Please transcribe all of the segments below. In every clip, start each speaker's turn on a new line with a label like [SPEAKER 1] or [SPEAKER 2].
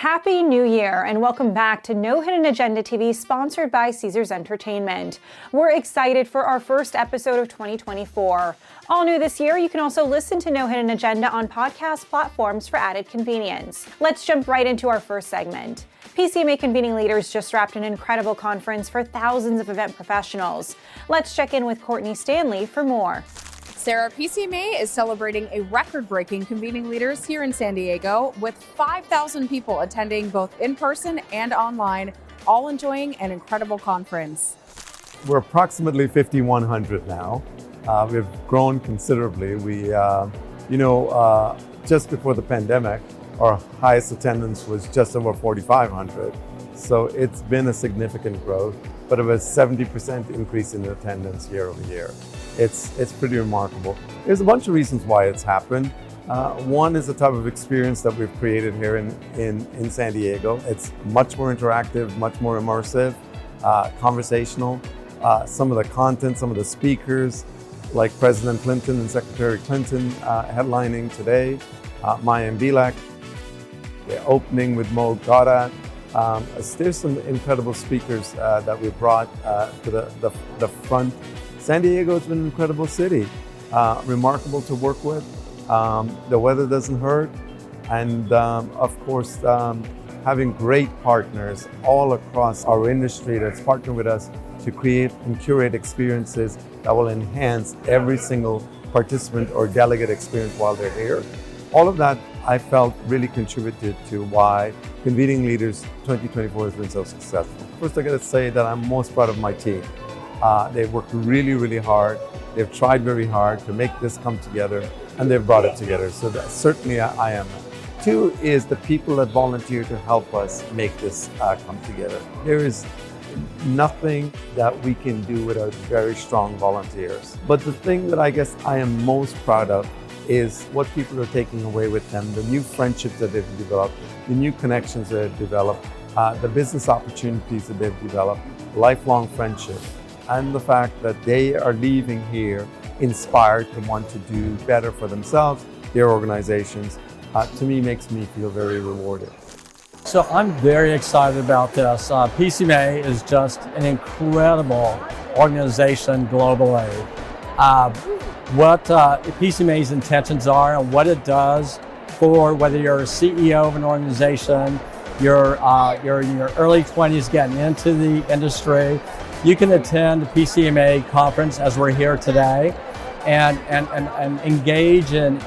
[SPEAKER 1] Happy New Year and welcome back to No Hidden Agenda TV, sponsored by Cesars Entertainment. We're excited for our first episode of 2024. All new this year, you can also listen to No Hidden Agenda on podcast platforms for added convenience. Let's jump right into our first segment. PCMA Convening Leaders just wrapped an incredible conference for thousands of event professionals. Let's check in with Courtney Stanley for more.
[SPEAKER 2] Sarah, PCMA is celebrating a record-breaking Convening Leaders here in San Diego with 5,000 people attending both in person and online, all enjoying an incredible conference.
[SPEAKER 3] We're approximately 5,100 now. We've grown considerably. Just before the pandemic, our highest attendance was just over 4,500. So it's been a significant growth, but it was 70% increase in attendance year over year. It's pretty remarkable. There's a bunch of reasons why it's happened. One is the type of experience that we've created here in San Diego. It's much more interactive, much more immersive, conversational. Some of the content, some of the speakers, like President Clinton and Secretary Clinton headlining today, Maya Bilek, the opening with Mo Gaudat. There's some incredible speakers that we brought to the front. San Diego has been an incredible city, remarkable to work with. The weather doesn't hurt. And of course, having great partners all across our industry that's partnered with us to create and curate experiences that will enhance every single participant or delegate experience while they're here. All of that, I felt, really contributed to why Convening Leaders 2024 has been so successful. First, I got to say that I'm most proud of my team. They've worked really, really hard. They've tried very hard to make this come together, and they've brought it together. So that, certainly I am. Two is the people that volunteer to help us make this come together. There is nothing that we can do without very strong volunteers. But the thing that I guess I am most proud of is what people are taking away with them, the new friendships that they've developed, the new connections that they've developed, the business opportunities that they've developed, lifelong friendship, and the fact that they are leaving here inspired to want to do better for themselves, their organizations, to me makes me feel very rewarded.
[SPEAKER 4] So I'm very excited about this. PCMA is just an incredible organization globally. What PCMA's intentions are and what it does for whether you're a CEO of an organization, you're in your early 20s getting into the industry, you can attend the PCMA conference as we're here today and engage in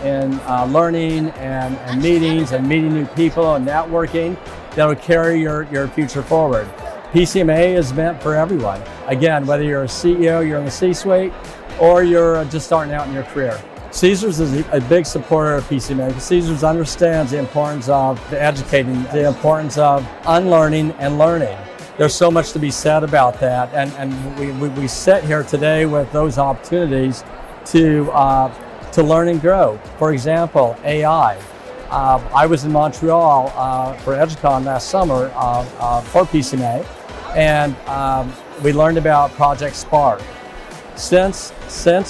[SPEAKER 4] learning and meetings and meeting new people and networking that will carry your future forward. PCMA is meant for everyone. Again, whether you're a CEO, you're in the C-suite, or you're just starting out in your career. Cesars is a big supporter of PCMA because Cesars understands the importance of educating, the importance of unlearning and learning. There's so much to be said about that, and we sit here today with those opportunities to learn and grow. For example, AI. I was in Montreal for EduCon last summer for PCMA, and we learned about Project Spark. Since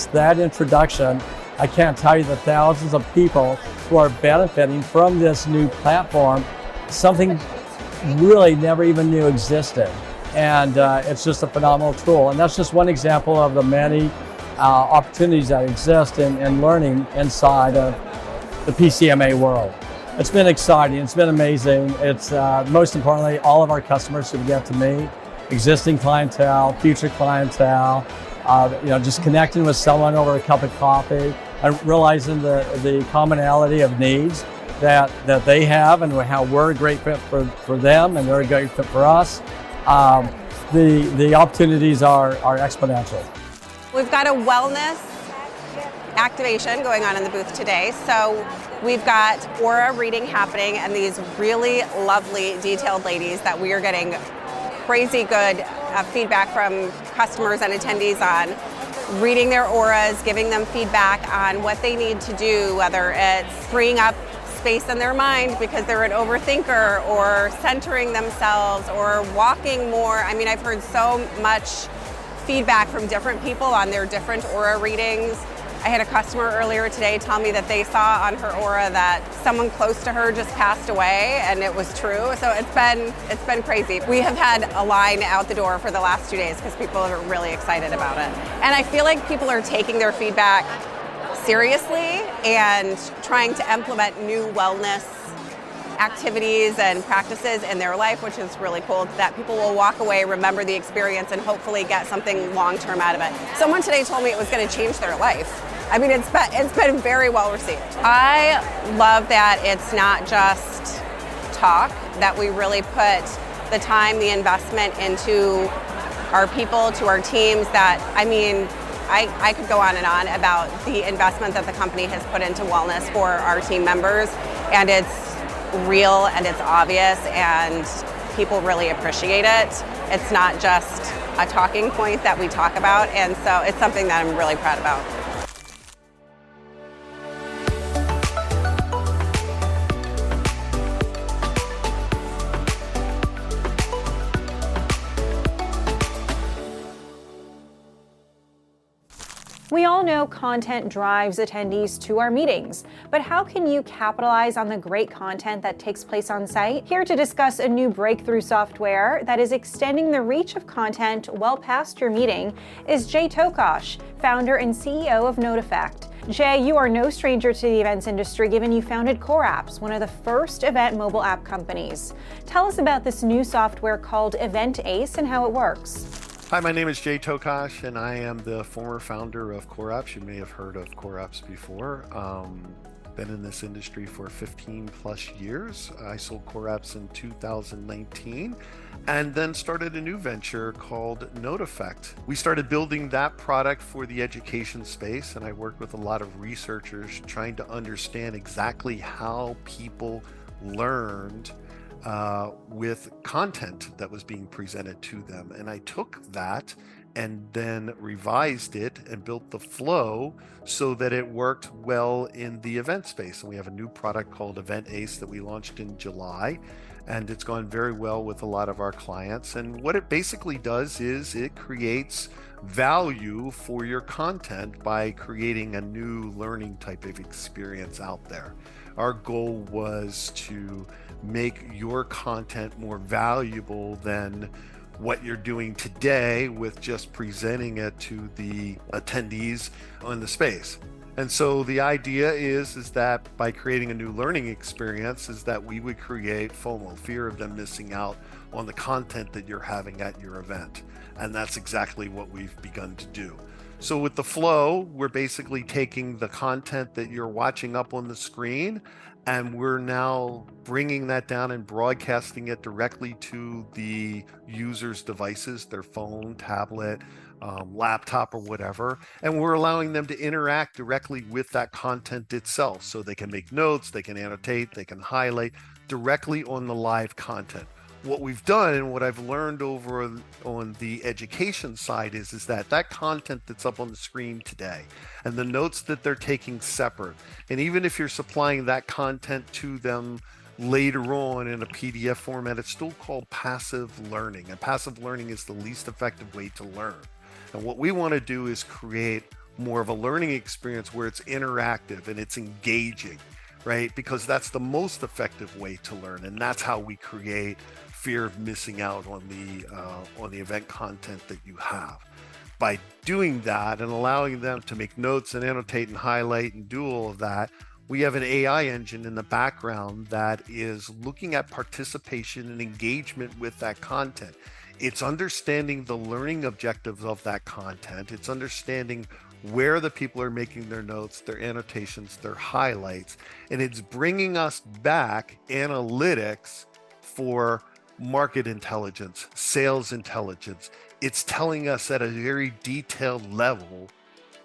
[SPEAKER 4] that introduction, I can't tell you the thousands of people who are benefiting from this new platform, something really never even knew existed. And it's just a phenomenal tool. And that's just one example of the many opportunities that exist in learning inside of the PCMA world. It's been exciting, it's been amazing. It's most importantly, all of our customers who get to meet, existing clientele, future clientele, just connecting with someone over a cup of coffee and realizing the commonality of needs that they have and how we're a great fit for them and they're a great fit for us. The opportunities are exponential.
[SPEAKER 5] We've got a wellness activation going on in the booth today. So we've got aura reading happening and these really lovely detailed ladies that we are getting crazy good feedback from customers and attendees on reading their auras, giving them feedback on what they need to do, whether it's freeing up space in their mind because they're an overthinker, or centering themselves, or walking more. I mean, I've heard so much feedback from different people on their different aura readings. I had a customer earlier today tell me that they saw on her aura that someone close to her just passed away, and it was true. So it's been crazy. We have had a line out the door for the last 2 days because people are really excited about it. And I feel like people are taking their feedback seriously and trying to implement new wellness activities and practices in their life, which is really cool, that people will walk away, remember the experience, and hopefully get something long-term out of it. Someone today told me it was going to change their life. I mean, it's been very well received. I love that it's not just talk, that we really put the time, the investment into our people, to our teams, that, I mean, I could go on and on about the investment that the company has put into wellness for our team members, and it's real and it's obvious and people really appreciate it. It's not just a talking point that we talk about, and so it's something that I'm really proud about.
[SPEAKER 1] We all know content drives attendees to our meetings, but how can you capitalize on the great content that takes place on site? Here to discuss a new breakthrough software that is extending the reach of content well past your meeting is Jay Tokosch, founder and CEO of NoteAffect. Jay, you are no stranger to the events industry, given you founded Core Apps, one of the first event mobile app companies. Tell us about this new software called Event Ace and how it works.
[SPEAKER 6] Hi, my name is Jay Tokosch, and I am the former founder of Core Apps. You may have heard of Core Apps before. Been in this industry for 15 plus years. I sold Core Apps in 2019 and then started a new venture called NoteAffect. We started building that product for the education space, and I worked with a lot of researchers trying to understand exactly how people learned with content that was being presented to them. And I took that and then revised it and built the flow so that it worked well in the event space. And we have a new product called Event Ace that we launched in July, and it's gone very well with a lot of our clients. And what it basically does is it creates value for your content by creating a new learning type of experience out there. Our goal was to make your content more valuable than what you're doing today with just presenting it to the attendees in the space. And so the idea is that by creating a new learning experience is that we would create FOMO, fear of them missing out on the content that you're having at your event. And that's exactly what we've begun to do. So with the flow, we're basically taking the content that you're watching up on the screen, and we're now bringing that down and broadcasting it directly to the user's devices, their phone, tablet, laptop, or whatever. And we're allowing them to interact directly with that content itself. So they can make notes, they can annotate, they can highlight directly on the live content. What we've done and what I've learned over on the education side is that content that's up on the screen today and the notes that they're taking separate, and even if you're supplying that content to them later on in a PDF format, it's still called passive learning. And passive learning is the least effective way to learn. And what we want to do is create more of a learning experience where it's interactive and it's engaging, right? Because that's the most effective way to learn. And that's how we create fear of missing out on the event content that you have. By doing that and allowing them to make notes and annotate and highlight and do all of that, we have an AI engine in the background that is looking at participation and engagement with that content. It's understanding the learning objectives of that content. It's understanding where the people are making their notes, their annotations, their highlights, and it's bringing us back analytics for market intelligence, sales intelligence. It's telling us at a very detailed level,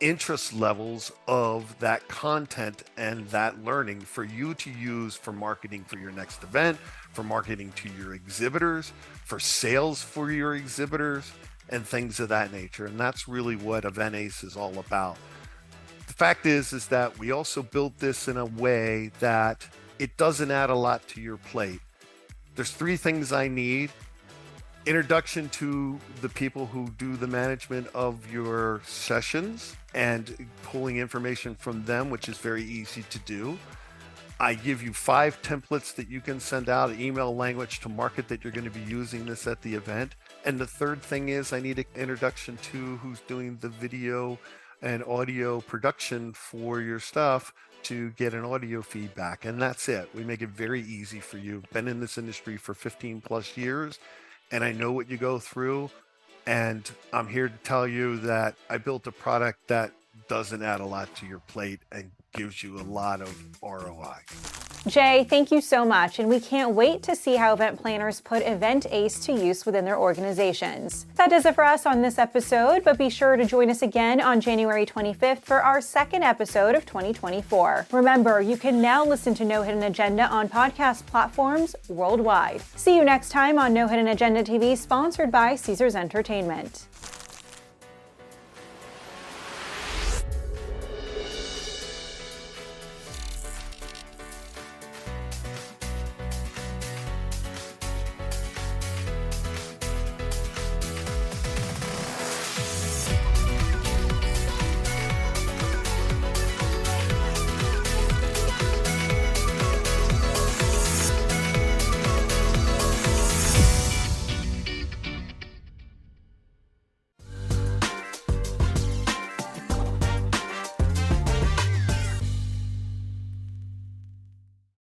[SPEAKER 6] interest levels of that content and that learning for you to use for marketing for your next event, for marketing to your exhibitors, for sales for your exhibitors, and things of that nature. And that's really what Event Ace is all about. The fact is that we also built this in a way that it doesn't add a lot to your plate. There's 3 things I need: introduction to the people who do the management of your sessions, and pulling information from them, which is very easy to do. I give you 5 templates that you can send out, an email language to market that you're going to be using this at the event. And the third thing is I need an introduction to who's doing the video and audio production for your stuff to get an audio feedback. And that's it. We make it very easy for you. Been in this industry for 15 plus years, and I know what you go through. And I'm here to tell you that I built a product that doesn't add a lot to your plate and gives you a lot of ROI.
[SPEAKER 1] Jay, thank you so much, and we can't wait to see how event planners put Event ACE to use within their organizations. That does it for us on this episode, but be sure to join us again on January 25th for our second episode of 2024. Remember, you can now listen to No Hidden Agenda on podcast platforms worldwide. See you next time on No Hidden Agenda TV, sponsored by Cesars Entertainment.